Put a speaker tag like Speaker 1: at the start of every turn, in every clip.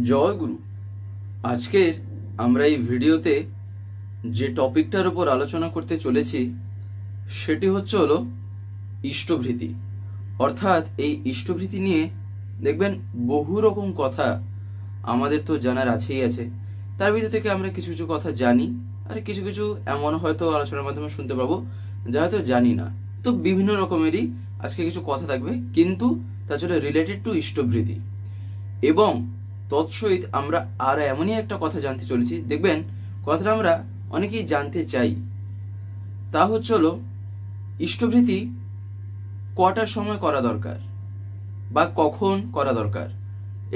Speaker 1: জয় গুরু। আজকের আমরা এই ভিডিওতে যে টপিকটার উপর আলোচনা করতে চলেছি সেটি হলো ইষ্টভৃতি। অর্থাৎ এই ইষ্টভৃতি নিয়ে দেখবেন বহু রকম কথা আমাদের তো জানার আছেই আছে। তার ভিতর থেকে আমরা কিছু কিছু কথা জানি, আর কিছু কিছু এমন হয়তো আলোচনার মাধ্যমে শুনতে পাবো যা হয়তো জানি না। তো বিভিন্ন রকমেরই আজকে কিছু কথা থাকবে, কিন্তু তাছাড়া রিলেটেড টু ইষ্টভৃতি। এবং তৎসহিত আমরা আর এমনই একটা কথা জানতে চলেছি, দেখবেন কথাটা আমরা অনেকেই জানতে চাই। তা হলো ইষ্টভৃতি কটার সময় করা দরকার বা কখন করা দরকার,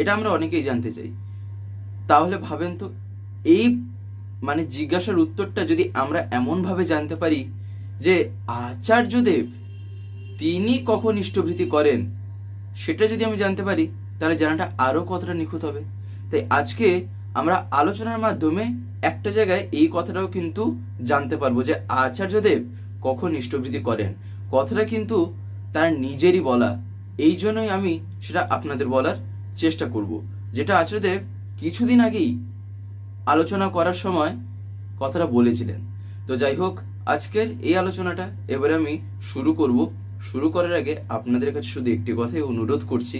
Speaker 1: এটা আমরা অনেকেই জানতে চাই। তাহলে ভাবেন তো, এই জিজ্ঞাসার উত্তরটা যদি আমরা এমনভাবে জানতে পারি যে আচার্যদেব তিনি কখন ইষ্টভৃতি করেন, সেটা যদি আমি জানতে পারি তাহলে জানাটা আরো কতটা নিখুঁত হবে। তাই আজকে আমরা আলোচনার মাধ্যমে একটা জায়গায় এই কথাটাও কিন্তু জানতে পারবো যে আচার্যদেব কখন ইষ্টভৃতি করেন। কথাটা কিন্তু তার নিজেরই বলা, এই জন্যই আমি সেটা আপনাদের বলার চেষ্টা করব, যেটা আচার্যদেব কিছুদিন আগেই আলোচনা করার সময় কথাটা বলেছিলেন। তো যাই হোক, আজকের এই আলোচনাটা এবারে আমি শুরু করব। শুরু করার আগে আপনাদের কাছে শুধু একটি কথাই অনুরোধ করছি,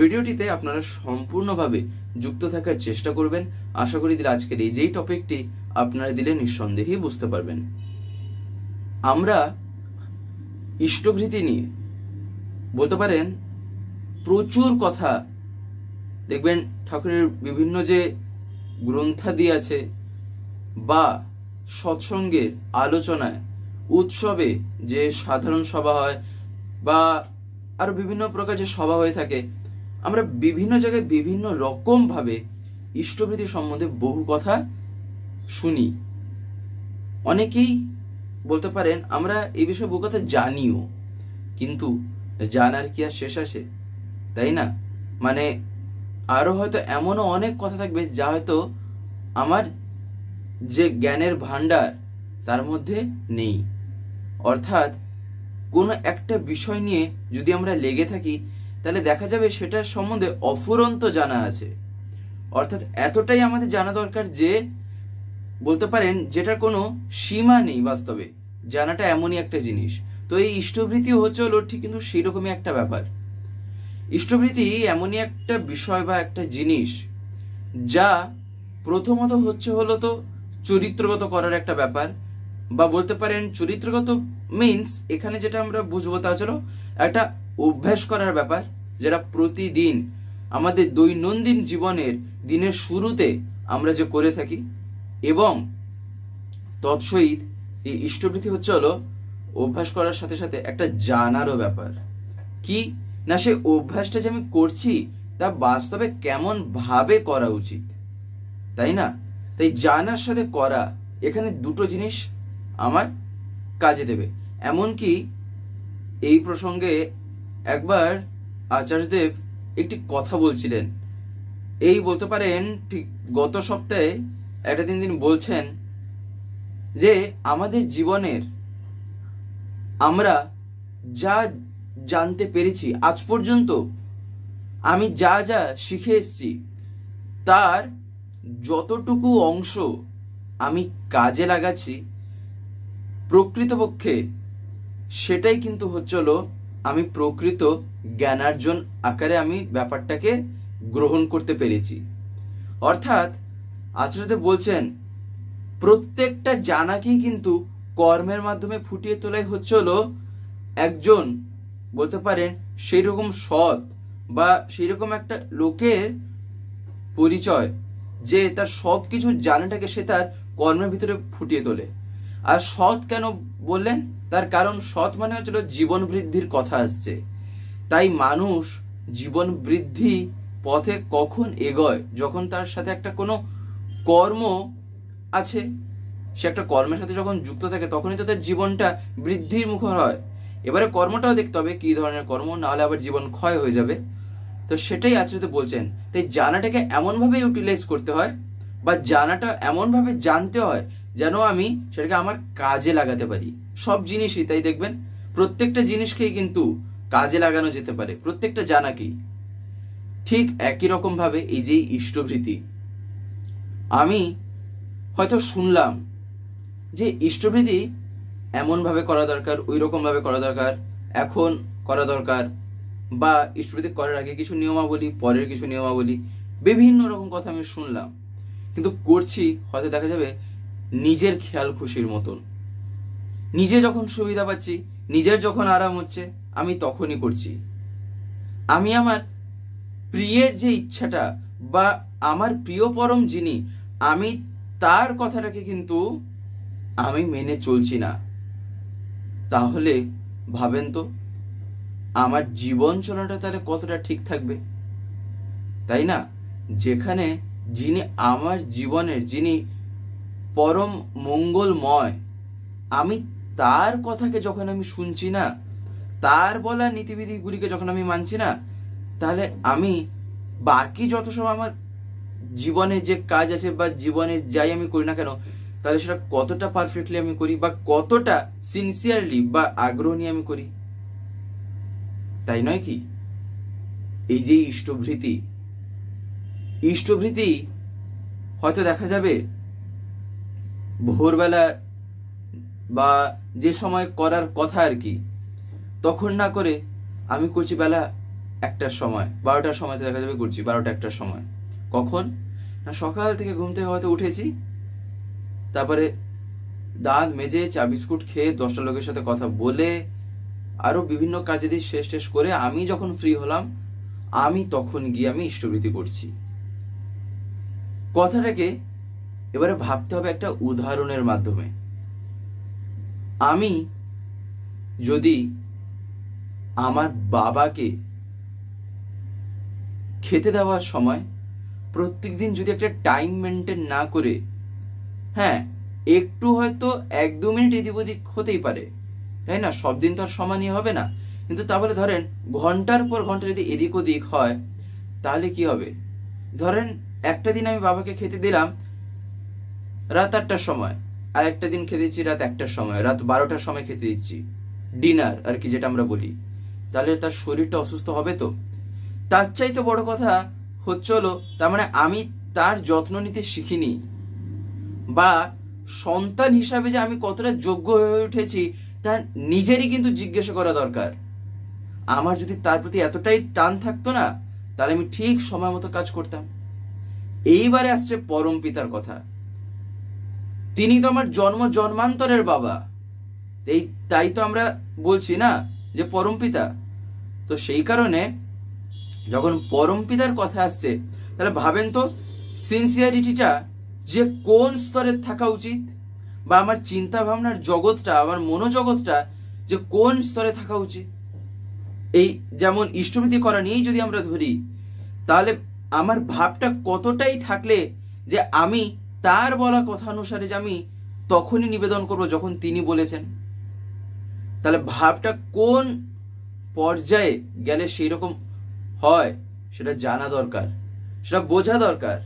Speaker 1: ভিডিওটিতে আপনারা সম্পূর্ণভাবে যুক্ত থাকার চেষ্টা করবেন। আশা করি দিলে আজকের এই যেই টপিকটি আপনারা দিলে নিঃসন্দেহেই বুঝতে পারবেন। আমরা ইষ্টভৃতি নিয়ে বলতে পারেন প্রচুর কথা দেখবেন ঠাকুরের বিভিন্ন যে গ্রন্থাদি আছে বা সৎসঙ্গের আলোচনায়, উৎসবে যে সাধারণ সভা হয় বা আরো বিভিন্ন প্রকার যে সভা হয়ে থাকে, আমরা বিভিন্ন জায়গায় বিভিন্ন রকম ভাবে ইষ্টভৃতি সম্বন্ধে বহু কথা শুনি। অনেকেই বলতে পারেন আমরা এই বিষয়ে বহু কথা জানিও, কিন্তু জানার কি আর শেষ আছে, তাই না? আরো হয়তো এমনও অনেক কথা থাকবে যা হয়তো আমার যে জ্ঞানের ভান্ডার তার মধ্যে নেই। অর্থাৎ কোনো একটা বিষয় নিয়ে যদি আমরা লেগে থাকি তাহলে দেখা যাবে সেটার সম্বন্ধে অফুরন্ত জানা আছে। অর্থাৎ এতটাই আমাদের জানা দরকার যে বলতে পারেন যেটার কোনো সীমা নেই। বাস্তবে জানাটা এমনই একটা জিনিস। তো এই ইষ্টভৃতিও হলো ঠিক কিন্তু সেই রকমই একটা ব্যাপার। ইষ্টভৃতি এমনই একটা বিষয় বা একটা জিনিস যা প্রথমত হলো তো চরিত্রগত করার একটা ব্যাপার, বা বলতে পারেন চরিত্রগত মিন্স এখানে যেটা আমরা বুঝবো তা হলো একটা অভ্যাস করার ব্যাপার, যেটা প্রতিদিন আমাদের দৈনন্দিন জীবনের দিনের শুরুতে আমরা যে করে থাকি। এবং তৎসহিত এই ইষ্টভৃতি হলো অভ্যাস করার সাথে সাথে একটা জানারও ব্যাপার। কি না, সেই অভ্যাসটা যে আমি করছি তা বাস্তবে কেমন ভাবে করা উচিত, তাই না? তাই জানার সাথে করা, এখানে দুটো জিনিস আমার কাজে দেবে। এমনকি এই প্রসঙ্গে একবার আচার্যদেব একটি কথা বলছিলেন, এই বলতে পারেন ঠিক গত সপ্তাহে একটা দিন বলছেন যে আমাদের জীবনের আমরা যা জানতে পেরেছি আজ পর্যন্ত, আমি যা যা শিখে এসেছি তার যতটুকু অংশ আমি কাজে লাগাচ্ছি, প্রকৃতপক্ষে সেটাই কিন্তু হলো আমি প্রকৃত জ্ঞানার্জন আকারে আমি ব্যাপারটাকে গ্রহণ করতে পেরেছি। অর্থাৎ আচার্যদেব বলছেন প্রত্যেকটা জানাকেই কিন্তু কর্মের মাধ্যমে ফুটিয়ে তোলাই হলো একজন বলতে পারেন সেই রকম সৎ বা সেই রকম একটা লোকের পরিচয় যে তার সবকিছু জানাটাকে সে তার কর্মের ভিতরে ফুটিয়ে তোলে। আর সৎ কেন বললেন? তার কারণ সৎ মানে হচ্ছিল জীবন বৃদ্ধির কথা আসছে। তাই মানুষ জীবন বৃদ্ধি পথে কখন এগোয়? যখন তার সাথে একটা কোনো কর্ম আছে, সে একটা কর্মের সাথে যখন যুক্ত থাকে তখনই তো তার জীবনটা বৃদ্ধির মুখর হয়। এবারে কর্মটাও দেখতে হবে কি ধরনের কর্ম, না হলে আবার জীবন ক্ষয় হয়ে যাবে। তো সেটাই আচার্য বলছেন। তাই জানাটাকে এমনভাবে ইউটিলাইজ করতে হয় বা জানাটা এমনভাবে জানতে হয় যেন আমি সেটাকে আমার কাজে লাগাতে পারি। সব জিনিসই তাই দেখবেন, প্রত্যেকটা জিনিসকেই কিন্তু কাজে লাগানো যেতে পারে, প্রত্যেকটা জানাকেই। ঠিক একই রকম ভাবে এই যে ইষ্টভৃতি, আমি হয়তো শুনলাম যে ইষ্টভৃতি এমন ভাবে করা দরকার, ওই রকম ভাবে করা দরকার, এখন করা দরকার, বা ইষ্টভৃতি করার আগে কিছু নিয়মাবলী, পরের কিছু নিয়মাবলী, বিভিন্ন রকম কথা আমি শুনলাম, কিন্তু করছি হয়তো দেখা যাবে নিজের খেয়াল খুশির মতন। নিজে যখন সুবিধা পাচ্ছি, নিজের যখন আরাম হচ্ছে, আমি তখনই করছি। আমি আমার প্রিয়ের যে ইচ্ছাটা বা আমার প্রিয় পরম যিনি, আমি তার কথাটাকে কিন্তু আমি মেনে চলছি না। তাহলে ভাবেন তো আমার জীবন চলাটা তাহলে কতটা ঠিক থাকবে, তাই না? যেখানে যিনি আমার জীবনের, যিনি পরম মঙ্গলময়, আমি তার কথাকে যখন আমি শুনছি না, তার বলা নীতিবিধিগুলিকে যখন আমি মানছি না, তাহলে আমি বাকি যত সব আমার জীবনে যে কাজ আছে বা জীবনে যাই আমি করি না কেন, তাহলে সেটা কতটা পারফেক্টলি আমি করি বা কতটা সিনসিয়ারলি বা আগ্রহ নিয়ে আমি করি, তাই নয় কি? এই যে ইষ্টভৃতি, ইষ্টভৃতি হয়তো দেখা যাবে ভোরবেলা বা যে সময় করার কথা আর কি, তখন না করে আমি করছি বেলা 1টার সময়, 12টার সময় দেখা যাবে করছি, 12টা 1টার সময়। কখন না, সকাল থেকে ঘুম থেকে হয়তো উঠেছি, তারপরে দাঁত মেজে চা বিস্কুট খেয়ে 10টা লোকের সাথে কথা বলে আরো বিভিন্ন কাজে দিয়ে শেষ করে আমি যখন ফ্রি হলাম, আমি তখন গিয়ে আমি ইষ্টভৃতি করছি। কথাটাকে এবারে ভাবতে হবে একটা উদাহরণের মাধ্যমে। আমি যদি আমার বাবাকে খেতে দেওয়ার সময় প্রত্যেকদিন যদি একটা টাইম মেনটেন না করে, হ্যাঁ একটু হয়তো 1-2 মিনিট এদিক ওদিক হতেই পারে, তাই না? সব দিন তো আর সমানই হবে না, কিন্তু তাহলে ধরেন ঘন্টার পর ঘন্টা যদি এদিক ওদিক হয়, তাহলে কি হবে? ধরেন একটা দিন আমি বাবাকে খেতে দিলাম রাত 8টার সময়, আর একটা দিন খেতে দিচ্ছি রাত 1টার সময়, রাত 12টার সময় খেতে দিচ্ছি, ডিনার আর কি যেটা আমরা বলি, তাহলে তার শরীরটা অসুস্থ হবে তো? তার চাইতে বড় কথা হচ্ছে হলো, তার মানে আমি তার যত্ন নিতে শিখিনি, বা সন্তান হিসাবে যে আমি কতটা যোগ্য হয়ে উঠেছি তা নিজেরই কিন্তু জিজ্ঞাসা করা দরকার। আমার যদি তার প্রতি এতটাই টান থাকতো না, তাহলে আমি ঠিক সময় মতো কাজ করতাম। এইবারে আসছে পরম পিতার কথা। তিনি তো আমার জন্মান্তরের বাবা, তাই তো আমরা বলছি না যে পরম পিতা। তো সেই কারণে যখন পরম পিতার কথা আসছে, তাহলে ভাবেন তো সিনসিয়ারিটিটা যে কোন স্তরে থাকা উচিত, বা আমার চিন্তা ভাবনার জগৎটা, আমার মনোজগৎটা যে কোন স্তরে থাকা উচিত। এই যেমন ইষ্টভৃতি করা নিয়েই যদি আমরা ধরি, তাহলে আমার ভাবটা কতটাই থাকলে যে আমি তার বলা কথা অনুসারে যে আমি তখনই নিবেদন করব যখন তিনি বলেছেন, তাহলে ভাবটা কোন পর্যায়ে গেলে সেই রকম হয় সেটা জানা দরকার, সেটা বোঝা দরকার,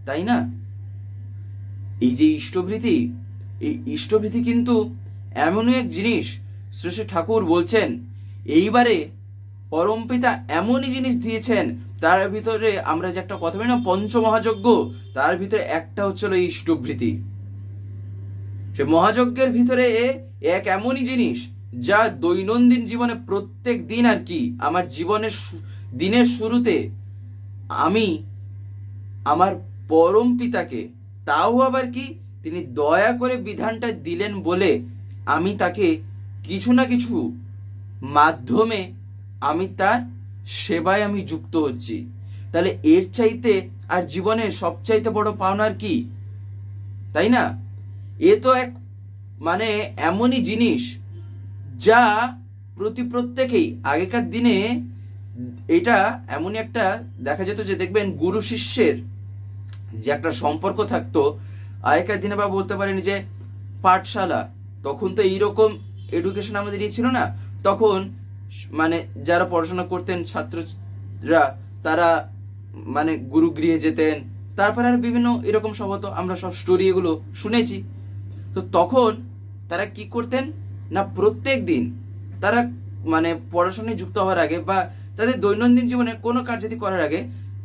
Speaker 1: তাই না? এই যে ইষ্টভৃতি, এই ইষ্টভৃতি কিন্তু এমনই এক জিনিস, শ্রী শ্রী ঠাকুর বলছেন এইবারে পরমপিতা এমনই জিনিস দিয়েছেন, তার ভিতরে আমরা যে একটা কথা বলি না পঞ্চমহাযজ্ঞ, তার ভিতরে একটা হচ্ছিল ইষ্টভৃতি। সে মহাযজ্ঞের ভিতরে এক এমনই জিনিস যা দৈনন্দিন জীবনে প্রত্যেক দিন আর কি, আমার জীবনের দিনের শুরুতে আমি আমার পরম পিতাকে, তাও আবার কি তিনি দয়া করে বিধানটা দিলেন বলে আমি তাকে কিছু না কিছু মাধ্যমে আমি তার সেবায় আমি যুক্ত হচ্ছি। তাহলে এর চাইতে আর জীবনে সবচাইতে বড় পাওনার কি, তাই না? এ তো এক মানে এমনই জিনিস যা প্রত্যেকেই আগেকার দিনে এটা এমনই একটা দেখা যেত যে দেখবেন গুরু শিষ্যের যে একটা সম্পর্ক থাকতো আগেকার দিনে, বা বলতে পারেন যে পাঠশালা, তখন তো এইরকম এডুকেশন আমাদের ছিল না। তখন মানে যারা পড়াশোনা করতেন ছাত্ররা, তারা মানে গুরুগৃহে যেতেন, তারপরে আর বিভিন্ন এরকম সব হতো, আমরা সব স্টোরি এগুলো শুনেছি। তো তখন তারা কি করতেন না, প্রত্যেক দিন তারা মানে পড়াশোনায় যুক্ত হওয়ার আগে বা তাদের দৈনন্দিন জীবনে কোনো কার্যাদি করার আগে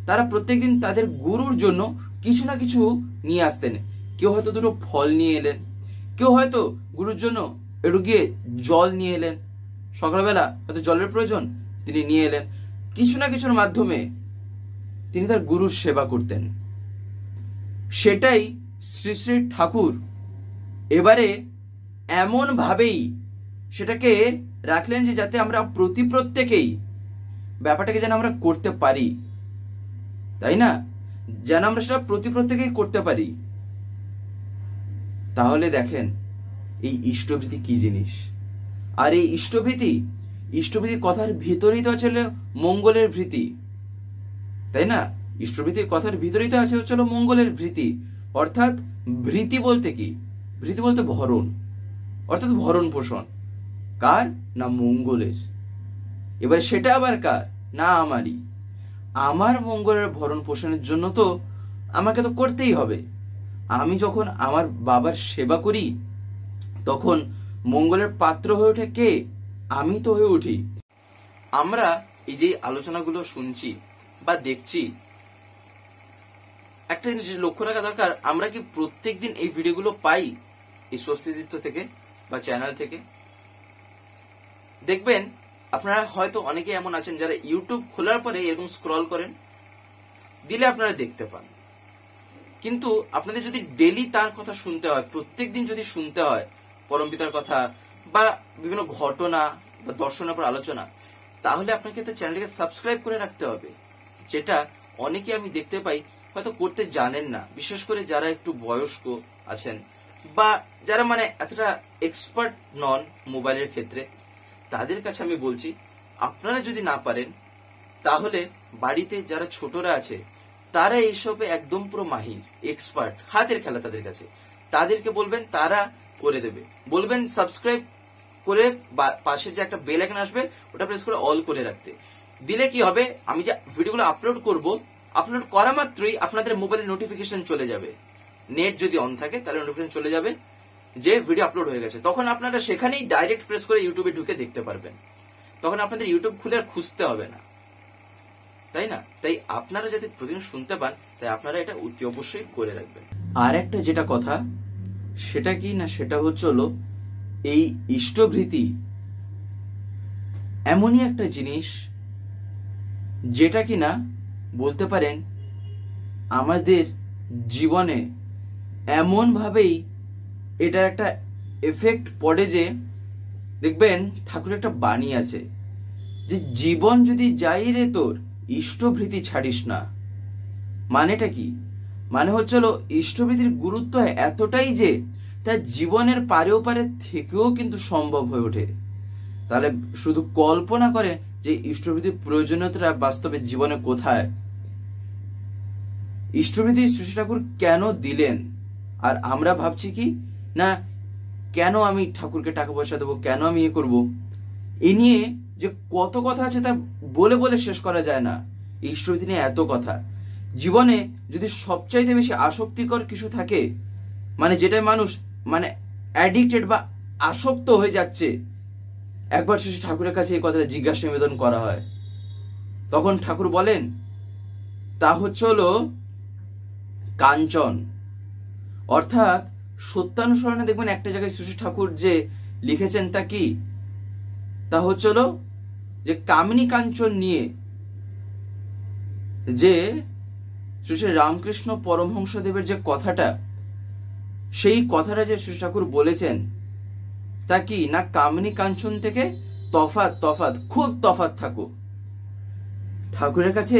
Speaker 1: তারা প্রত্যেকদিন তাদের গুরুর জন্য কিছু না কিছু নিয়ে আসতেন। কেউ হয়তো দুটো ফল নিয়ে এলেন, কেউ হয়তো গুরুর জন্য একটু গিয়ে জল নিয়ে এলেন, সকালবেলা হয়তো জলের প্রয়োজন তিনি নিয়ে এলেন। কিছু না কিছুর মাধ্যমে তিনি তার গুরুর সেবা করতেন। সেটাই শ্রী শ্রী ঠাকুর এবারে এমন ভাবেই সেটাকে রাখলেন যে যাতে আমরা প্রত্যেকেই ব্যাপারটাকে যেন আমরা করতে পারি, তাই না? যেন আমরা সেটা প্রত্যেকেই করতে পারি। তাহলে দেখেন এই ইষ্টভৃতি কি জিনিস। আর এই ইষ্টভৃতি কথার ভিতরেই তো আছে মঙ্গলের ভৃতি, তাই না? ইষ্টভৃতির কথার ভিতরেই তো আছে হচ্ছে মঙ্গলের ভৃতি। অর্থাৎ ভৃতি বলতে কি? ভৃতি বলতে ভরণ, অর্থাৎ ভরণ পোষণ। কার? না মঙ্গলের। এবার সেটা আবার কার? না আমারই। আমার মঙ্গলের ভরণ পোষণের জন্য তো আমাকে তো করতেই হবে। আমি যখন আমার বাবার সেবা করি তখন মঙ্গলের পাত্র হয়ে ওঠে কে? আমি তো হয়ে উঠি। আমরা এই যে আলোচনাগুলো শুনছি বা দেখছি, একটা জিনিস লক্ষ্য রাখা দরকার, আমরা কি প্রত্যেকদিন এই ভিডিওগুলো পাই এই স্বস্তিতীর্থ থেকে বা চ্যানেল থেকে? দেখবেন আপনারা হয়তো অনেকে এমন আছেন যারা ইউটিউব খোলার পরে এরকম স্ক্রল করেন, দিলে আপনারা দেখতে পান। কিন্তু আপনাদের যদি ডেলি তার কথা শুনতে হয়, প্রত্যেকদিন যদি শুনতে হয় পরমপিতার কথা বা বিভিন্ন ঘটনা বা দর্শনের উপর আলোচনা, তাহলে আপনাকে তো চ্যানেলটাকে সাবস্ক্রাইব করে রাখতে হবে, যেটা অনেকে আমি দেখতে পাই হয়তো করতে জানেন না। বিশেষ করে যারা একটু বয়স্ক আছেন বা যারা মানে এতটা এক্সপার্ট নন মোবাইলের ক্ষেত্রে, তাদের কাছে আমি বলছি, আপনারা যদি না পারেন তাহলে বাড়িতে যারা ছোটরা আছে তারা এইসবে একদম পুরো মাহির, এক্সপার্ট, হাতের খেলা তাদের কাছে, তাদেরকে বলবেন, তারা করে দেবে। বলবেন সাবস্ক্রাইব করে পাশের যে একটা বেল আইকন আসবে ওটা প্রেস করে অল করে রাখতে। দিলে কি হবে, আমি যে ভিডিওগুলো আপলোড করব, আপলোড করা মাত্রই আপনাদের মোবাইলে নোটিফিকেশন চলে যাবে। নেট যদি অন থাকে তাহলে নোটিফিকেশন চলে যাবে যে ভিডিও আপলোড হয়ে গেছে। তখন আপনারা সেখানেই ডাইরেক্ট প্রেস করে ইউটিউবে ঢুকে দেখতে পারবেন। তখন আপনাদের ইউটিউব খুলে আর খুঁজতে হবে না, তাই না? তাই আপনারা যাতে প্রতিদিন শুনতে পান, তাই আপনারা এটা অতি অবশ্যই করে রাখবেন। আর একটা যেটা কথা, সেটা কি না, সেটা হচ্ছে এই ইষ্টভৃতি এমনই একটা জিনিস যেটা কিনা বলতে পারেন আমাদের জীবনে এমন ভাবেই এটার একটা এফেক্ট পড়ে যে, দেখবেন ঠাকুরের একটা বাণী আছে যে জীবন যদি যাই রে তোর ইষ্টভৃতি ছাড়িস না। মানেটা কি? মানে হচ্ছে ইষ্টভৃতির গুরুত্ব এতটাই যে তার জীবনের পারে ওপারে থেকেও কিন্তু সম্ভব হয়ে ওঠে। তাহলে শুধু কল্পনা করে যে ইষ্টভৃতির প্রয়োজনীয়তা বাস্তবে জীবনে কোথায়। ইষ্টভৃতি শ্রী ঠাকুর কেন দিলেন? আর আমরা ভাবছি কি না, কেন আমি ঠাকুরকে টাকা পয়সা দেবো, কেন আমি এ করবো, এ নিয়ে যে কত কথা আছে তা বলে বলে শেষ করা যায় না। ইষ্টভৃতি নিয়ে এত কথা। জীবনে যদি সবচাইতে বেশি আসক্তিকর কিছু থাকে, মানে যেটাই মানুষ মানে অ্যাডিক্টেড বা আসক্ত হয়ে যাচ্ছে, একবার শ্রী ঠাকুরের কাছে এই কথাটা জিজ্ঞাসা নিবেদন করা হয়, তখন ঠাকুর বলেন তা হচ্ছে কাঞ্চন। অর্থাৎ সত্যানুসরণে দেখবেন একটা জায়গায় শ্রী ঠাকুর যে লিখেছেন তা কি, তা হচ্ছে যে কামিনী কাঞ্চন নিয়ে যে শ্রী শ্রী রামকৃষ্ণ পরমহংসদেবের যে কথাটা, সেই কথাটা যে শ্রী ঠাকুর বলেছেন তা কি না, কামিনী কাঞ্চন থেকে তফাৎ খুব তফাৎ থাকো। ঠাকুরের কাছে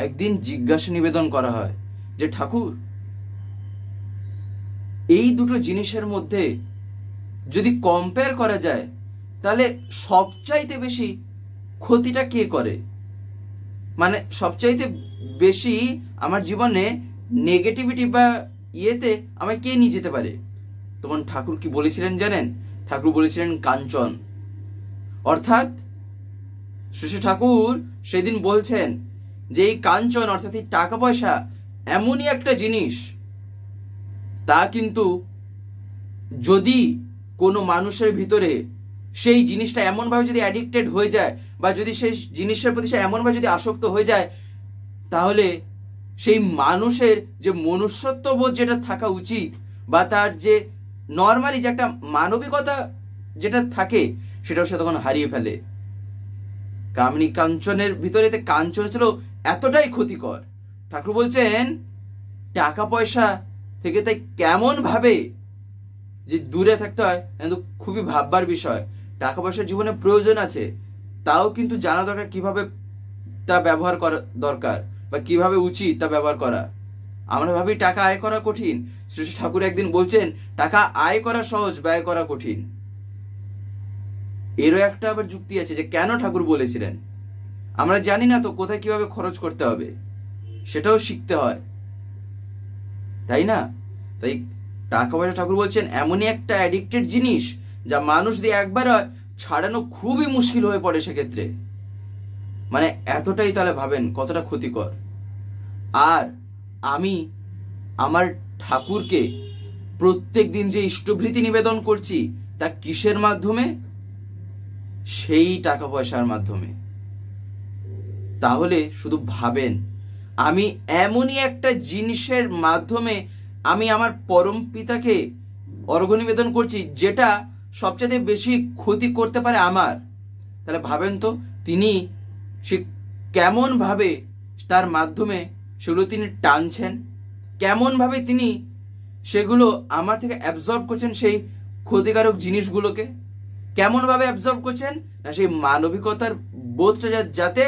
Speaker 1: একদিন জিজ্ঞাসা নিবেদন করা হয় যে ঠাকুর, এই দুটো জিনিসের মধ্যে যদি কম্পেয়ার করা যায় তাহলে সবচাইতে বেশি ক্ষতিটা কে করে, মানে সবচাইতে বেশি আমার জীবনে নেগেটিভিটি বা ইয়েতে আমায় কে নিয়ে যেতে পারে? তখন ঠাকুর কি বলেছিলেন জানেন? ঠাকুর বলেছিলেন কাঞ্চন। অর্থাৎ শ্রী ঠাকুর সেদিন বলছেন যে এই কাঞ্চন অর্থাৎ এই টাকা পয়সা এমনই একটা জিনিস, তা কিন্তু যদি কোনো মানুষের ভিতরে সেই জিনিসটা এমনভাবে যদি অ্যাডিক্টেড হয়ে যায়, বা যদি সেই জিনিসের প্রতি সে এমনভাবে যদি আসক্ত হয়ে যায়, তাহলে সেই মানুষের যে মনুষ্যত্ববোধ যেটা থাকা উচিত, বা তার যে নর্মালি যে একটা মানবিকতা যেটা থাকে, সেটাও সে তখন হারিয়ে ফেলে। কামিনী কাঞ্চনের ভিতরে কাঞ্চন ছিল এতটাই ক্ষতিকর, ঠাকুর বলছেন টাকা পয়সা থেকে তাই কেমন ভাবে যে দূরে থাকতে হয়, কিন্তু খুবই ভাববার বিষয়। টাকা পয়সার জীবনে প্রয়োজন আছে, তাও কিন্তু জানা দরকার কিভাবে তা ব্যবহার করা দরকার, বা কিভাবে উচিত তা ব্যবহার করা। আমরা ভাবি টাকা আয় করা কঠিন, শ্রী ঠাকুর একদিন বলছেন টাকা আয় করা সহজ, ব্যয় করা কঠিন। এরও একটা আবার যুক্তি আছে যে কেন ঠাকুর বলেছিলেন। আমরা জানি না তো কোথায় কিভাবে খরচ করতে হবে, সেটাও শিখতে হয়, তাই না? তাই টাকা পয়সা ঠাকুর বলছেন এমনই একটা অ্যাডিক্টেড জিনিস, যা মানুষ দিয়ে একবার ছাড়ানো খুবই মুশকিল হয়ে পড়ে সেক্ষেত্রে। মানে এতটাই, তাহলে ভাবেন কতটা ক্ষতিকর। আর আমি আমার ঠাকুরকে প্রত্যেক দিন যে ইষ্টভৃতি নিবেদন করছি, তা কিসের মাধ্যমে? সেই টাকা পয়সার মাধ্যমে। তাহলে শুধু ভাবেন, আমি এমনই একটা জিনিসের মাধ্যমে আমি আমার পরম পিতাকে অর্ঘ্য নিবেদন করছি, যেটা সবচেয়ে বেশি ক্ষতি করতে পারে আমার। তাহলে ভাবেন তো তিনি সে কেমন ভাবে তার মাধ্যমে সেগুলো তিনি টানছেন, কেমন ভাবে তিনি সেগুলো আমার থেকে অ্যাবজর্ব করছেন, সেই ক্ষতিকারক জিনিসগুলোকে কেমন ভাবে অ্যাবজর্ব করছেন, না সেই মানবিকতার বোধটা যাতে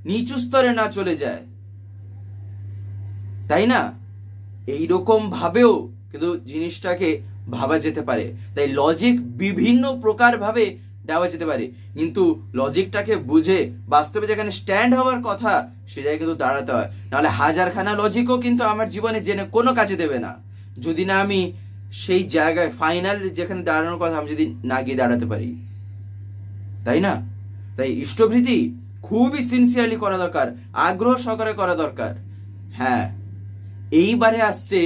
Speaker 1: নিচু স্তরে না চলে যায়, তাই না? এইরকম ভাবেও কিন্তু জিনিসটাকে ভাবা যেতে পারে। তাই লজিক বিভিন্ন প্রকার ভাবে দেওয়া যেতে পারে, কিন্তু লজিকটাকে বুঝে বাস্তবে যেখানে স্ট্যান্ড হওয়ার কথা, সে জায়গায় কিন্তু দাঁড়াতে হয়। নাহলে হাজারখানা লজিকও কিন্তু আমার জীবনে জেনে কোনো কাজে দেবে না, যদি না আমি সেই জায়গায় ফাইনাল যেখানে দাঁড়ানোর কথা আমি যদি না গিয়ে দাঁড়াতে পারি, তাই না? তাই ইষ্টভৃতি খুবই সিনসিয়ারলি করা দরকার, আগ্রহ সহকারে করা দরকার। হ্যাঁ, এইবারে আসছে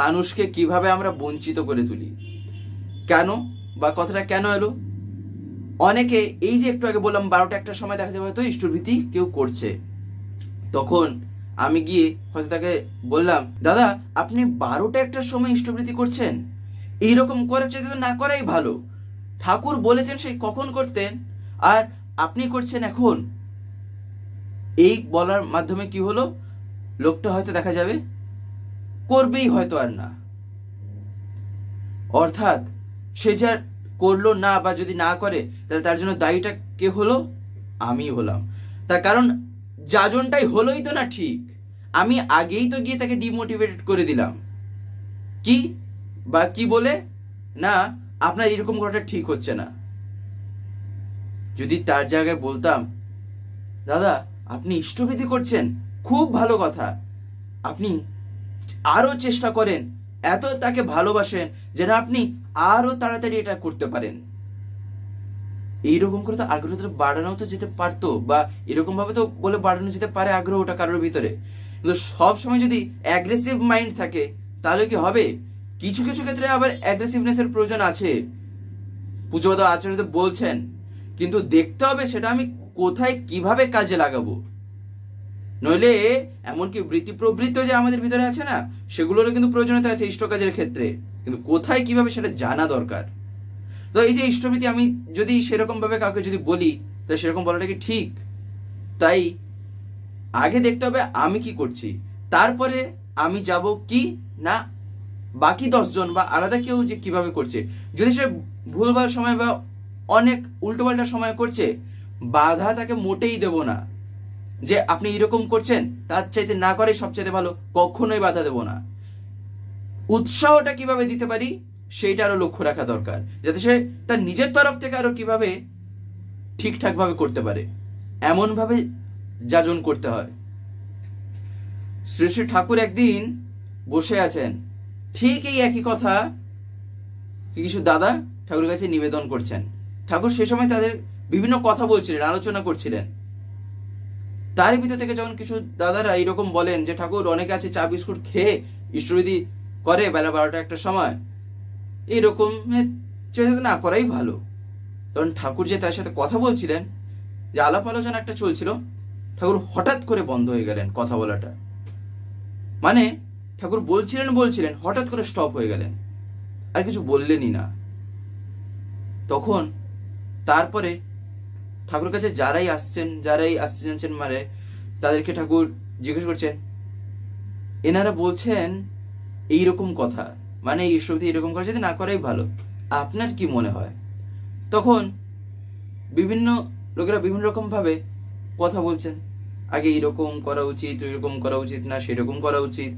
Speaker 1: মানুষকে কিভাবে আমরা বঞ্চিত করে তুলি। কেন বা কথাটা কেন এলো? অনেকে এই যে একটু আগে বললাম 12টা একটা সময় দেখা যাবে হয়তো ইষ্টভৃতি কেউ করছে, তখন আমি গিয়ে হয়তো তাকে বললাম, দাদা আপনি 12টা একটার সময় ইষ্টভৃতি করছেন, এইরকম করে চাইতে তো না করাই ভালো। ঠাকুর বলেছেন সেই কখন করতেন, আর আপনি করছেন এখন। এই বলার মাধ্যমে কি হলো, লোকটা হয়তো দেখা যাবে করবেই হয়তো আর না। অর্থাৎ সে যা করলো না, বা যদি না করে, তাহলে তার জন্য দায়ীটা কে হলো? আমি হলাম। তার কারণ যাজনটাই হলোই তো না ঠিক, আমি আগেই তো গিয়ে তাকে ডিমোটিভেটেড করে দিলাম। কি বা কি বলে? না, আপনার এরকম করাটা ঠিক হচ্ছে না। যদি তার জায়গায় বলতাম, দাদা আপনি ইষ্টভৃতি করছেন, খুব ভালো কথা, আপনি আরো চেষ্টা করেন, এত তাকে ভালোবাসেন যেন আপনি আরো তাড়াতাড়ি এটা করতে পারেন, এইরকম করে তো আগ্রহটা বাড়ানো তো যেতে পারতো, বা এরকম ভাবে তো বলে বাড়ানো যেতে পারে আগ্রহটা কারোর ভিতরে। কিন্তু সব সময় যদি অ্যাগ্রেসিভ মাইন্ড থাকে, তাহলে কি হবে? কিছু কিছু ক্ষেত্রে আবার অ্যাগ্রেসিভনেসের প্রয়োজন আছে, পুজোবাদ আচার্য বলছেন, কিন্তু দেখতে হবে সেটা আমি কোথায় কিভাবে কাজে লাগাবো। নইলে এমনকি বৃত্তি প্রবৃত্ত যে আমাদের ভিতরে আছে না, সেগুলোরও কিন্তু প্রয়োজনীয়তা আছে ইষ্ট কাজের ক্ষেত্রে, কিন্তু কোথায় কিভাবে সেটা জানা দরকার। তো এই যে ইষ্টভৃতি আমি যদি সেরকম ভাবে কাউকে যদি বলি, তাহলে সেরকম বলাটা কি ঠিক? তাই আগে দেখতে হবে আমি কি করছি, তারপরে আমি যাব কি না বাকি 10 জন বা আলাদা কেউ যে কিভাবে করছে। যদি সে ভুলভাল সময় বা অনেক উল্টোপাল্টা সময় করছে, বাধা তাকে মোটেই দেব না, যে আপনি এরকম করছেন, তার চাইতে না করে সবচাইতে ভালো, কখনোই বাধা দেব না। উৎসাহটা কিভাবে দিতে পারি সেইটা আরো লক্ষ্য রাখা দরকার, যাতে সে তার নিজের তরফ থেকে আরো কিভাবে ঠিকঠাক ভাবে করতে পারে, এমন ভাবে যাজন করতে হয়। শ্রী শ্রী ঠাকুর একদিন বসে আছেন, ঠিক এই একই কথা কিছু দাদা ঠাকুরের কাছে নিবেদন করছেন। ঠাকুর সে সময় তাদের বিভিন্ন কথা বলছিলেন, আলোচনা করছিলেন। তার ভিতর থেকে যখন কিছু দাদারা এইরকম বলেন যে ঠাকুর অনেকে আছে চা বিস্কুট খেয়ে ইষ্টবিধি করে বেলা 12টা একটা সময়, এইরকম না করাই ভালো, তখন ঠাকুর যে তার সাথে কথা বলছিলেন, যে আলাপ আলোচনা একটা চলছিল, ঠাকুর হঠাৎ করে বন্ধ হয়ে গেলেন কথা বলাটা। মানে ঠাকুর বলছিলেন হঠাৎ করে স্টপ হয়ে গেলেন, আর কিছু বললেনই না। তখন তারপরে ঠাকুরের কাছে যারাই আসছেন মানে তাদেরকে ঠাকুর জিজ্ঞেস করছেন, এনারা বলছেন এইরকম কথা, মানে ঈশ্বরী এরকম করা যদি না করাই ভালো, আপনার কি মনে হয়? তখন বিভিন্ন লোকেরা বিভিন্ন রকম ভাবে কথা বলছেন, আগে এরকম করা উচিত, এরকম করা উচিত না, সেরকম করা উচিত।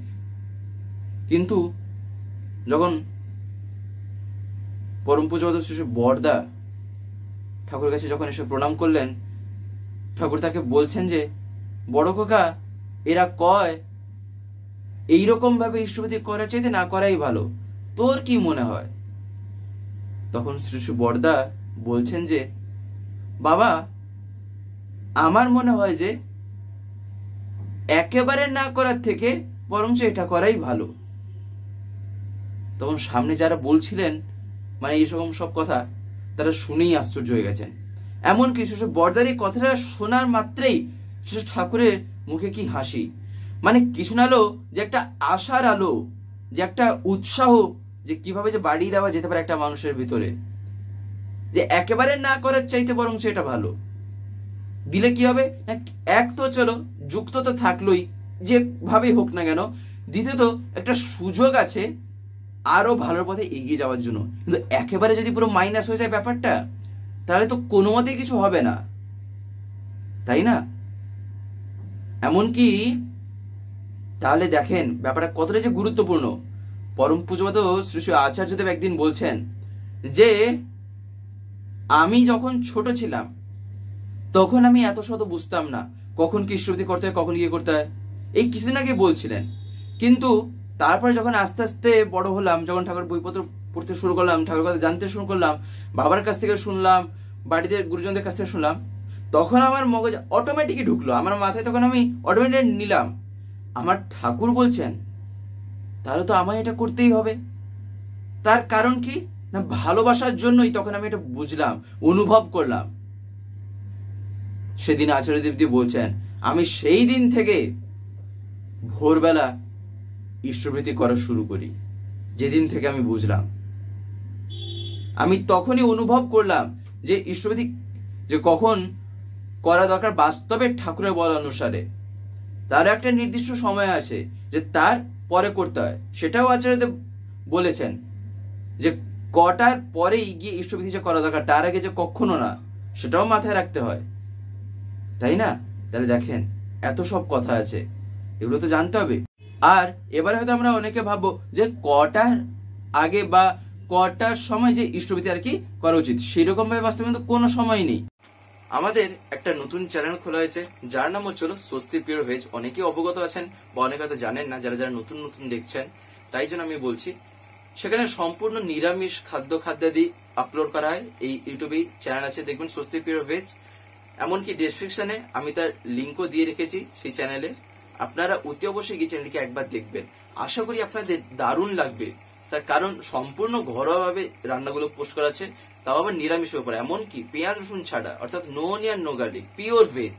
Speaker 1: কিন্তু যখন পরম পূজ্যপাদ শ্রী বরদা ঠাকুরের কাছে যখন এসে প্রণাম করলেন, ঠাকুর তাকে বলছেন যে, বড় কাকা, এরা কয় এইরকম ভাবে ইষ্টভৃতি করার চাইতে না করাই ভালো, তোর কি মনে হয়? তখন শ্রী শ্রী বরদা বলছেন যে, বাবা, আমার মনে হয় যে একেবারে না করার থেকে বরঞ্চ এটা করাই ভালো। তখন সামনে যারা বলছিলেন মানে এইরকম সব কথা, তারা শুনেই আশ্চর্য হয়ে গেছেন। এমনকি শ্রী বরদার এই কথাটা শোনার মাত্রেই শ্রী ঠাকুরের মুখে কি হাসি, মানে কিছু না হলেও যে একটা আশার আলো, যে একটা উৎসাহ, যে কিভাবে যে বাড়িয়ে দেওয়া যেতে পারে একটা মানুষের ভিতরে, যে একেবারে না করার চাইতে বরং এটা ভালো। দিলে কি হবে, এক তো চলো যুক্ত তো থাকলোই যেভাবেই হোক না কেন, দ্বিতীয়ত একটা সুযোগ আছে আরো ভালোর পথে এগিয়ে যাওয়ার জন্য। কিন্তু একেবারে যদি পুরো মাইনাস হয়ে যায় ব্যাপারটা, তাহলে তো কোনো মতেই কিছু হবে না, তাই না? এমনকি তাহলে দেখেন ব্যাপারটা কতটা যে গুরুত্বপূর্ণ। পরম পূজ্যপাদ শ্রী শ্রী আচার্যদেব একদিন বলছেন যে, আমি যখন ছোট ছিলাম তখন আমি এত শত বুঝতাম না, কখন কি ইষ্টভৃতি করতে হয়, কখন কি করতে হয়, এই কিছুদিন আগে বলছিলেন। কিন্তু তারপরে যখন আস্তে আস্তে বড় হলাম, যখন ঠাকুর বইপত্র পড়তে শুরু করলাম, ঠাকুর কথা জানতে শুরু করলাম, বাবার কাছ থেকে শুনলাম, বাড়িতে গুরুজনদের কাছ থেকে শুনলাম, তখন আমার মগজ অটোমেটিকই ঢুকলো, আমার মাথায় তখন আমি অটোমেটিক নিলাম, আমার ঠাকুর বলছেন তাহলে তো আমায় এটা করতেই হবে। তার কারণ কি না, ভালোবাসার জন্যই তখন আমি এটা বুঝলাম, অনুভব করলাম। সেদিন আচার্যদেবজি বলছেন, আমি সেই দিন থেকে ভোরবেলা ইষ্টভৃতি করা শুরু করি, যেদিন থেকে আমি বুঝলাম। আমি তখনই অনুভব করলাম যে ইষ্টভৃতি যে কখন করা দরকার, বাস্তবে ঠাকুরের বলা অনুসারে তার একটা নির্দিষ্ট সময় আছে যে তার পরে করতে হয়। সেটাও আচার্যদেব বলেছেন যে কটার পরেই গিয়ে ইষ্টভৃতি যে করা দরকার, তার আগে যে কখনো না, সেটাও মাথায় রাখতে হয়, তাই না? তাহলে দেখেন এত সব কথা আছে, এগুলো তো জানতে হবে। আর এবারে হয়তো আমরা অনেকে ভাববো যে কটার আগে বা কটার সময় যে ইষ্টভৃতি আর কি করা উচিত, সেরকম ভাবে বাস্তবে কিন্তু কোনো সময় নেই। আমাদের একটা নতুন চ্যানেল খোলা হয়েছে, যার নাম হচ্ছিল স্বস্তি পিওর ভেজ। অনেকেই অবগত আছেন বা অনেকে হয়তো জানেন না, যারা যারা নতুন নতুন দেখছেন, তাই জন্য আমি বলছি। সেখানে সম্পূর্ণ নিরামিষ খাদ্যাদি আপলোড করা হয়। এই ইউটিউবে চ্যানেল আছে, দেখবেন স্বস্তি পিওর ভেজ। এমনকি ডেসক্রিপশনে আমি তার লিঙ্কও দিয়ে রেখেছি সেই চ্যানেলে, আপনারা অতি অবশ্যই গিয়ে চ্যানেলটিকে একবার দেখবেন। আশা করি আপনাদের দারুণ লাগবে, তার কারণ সম্পূর্ণ ঘরোয়া ভাবে রান্নাগুলো পোস্ট করা আছে, তাও আবার নিরামিষের উপর, এমনকি পেঁয়াজ রসুন ছাড়া, অর্থাৎ no onion no garlic, pure veg.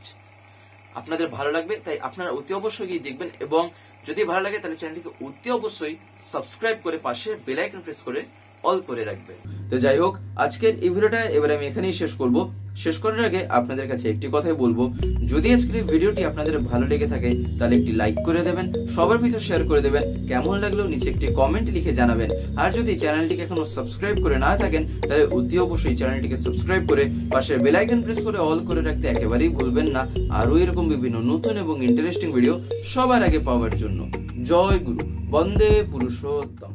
Speaker 1: আপনাদের ভালো লাগবে, তাই আপনারা অতি অবশ্যই গিয়ে দেখবেন। এবং যদি ভালো লাগে তাহলে চ্যানেলটিকে অতি অবশ্যই সাবস্ক্রাইব করে পাশে বেল আইকন প্রেস করে অল করে রাখবেন। তো যাই হোক, আজকের এই ভিডিওটা এবারে আমি এখানেই শেষ করব। শেষ করার আগে আপনাদের কাছে একটি কথাই বলবো, যদি আজকের এই ভিডিওটি আপনাদের ভালো লেগে থাকে তাহলে একটি লাইক করে দেবেন, সবার ভিতর শেয়ার করে দেবেন, কেমন লাগলো নিচে একটি কমেন্ট লিখে জানাবেন। আর যদি চ্যানেলটিকে এখনো সাবস্ক্রাইব করে না থাকেন তাহলে অতি অবশ্যই চ্যানেলটিকে সাবস্ক্রাইব করে পাশের বেল আইকন প্রেস করে অল করে রাখতে একেবারেই ভুলবেন না, আরো এরকম বিভিন্ন নতুন এবং ইন্টারেস্টিং ভিডিও সবার আগে পাওয়ার জন্য। জয় গুরু, বন্দে পুরুষোত্তম।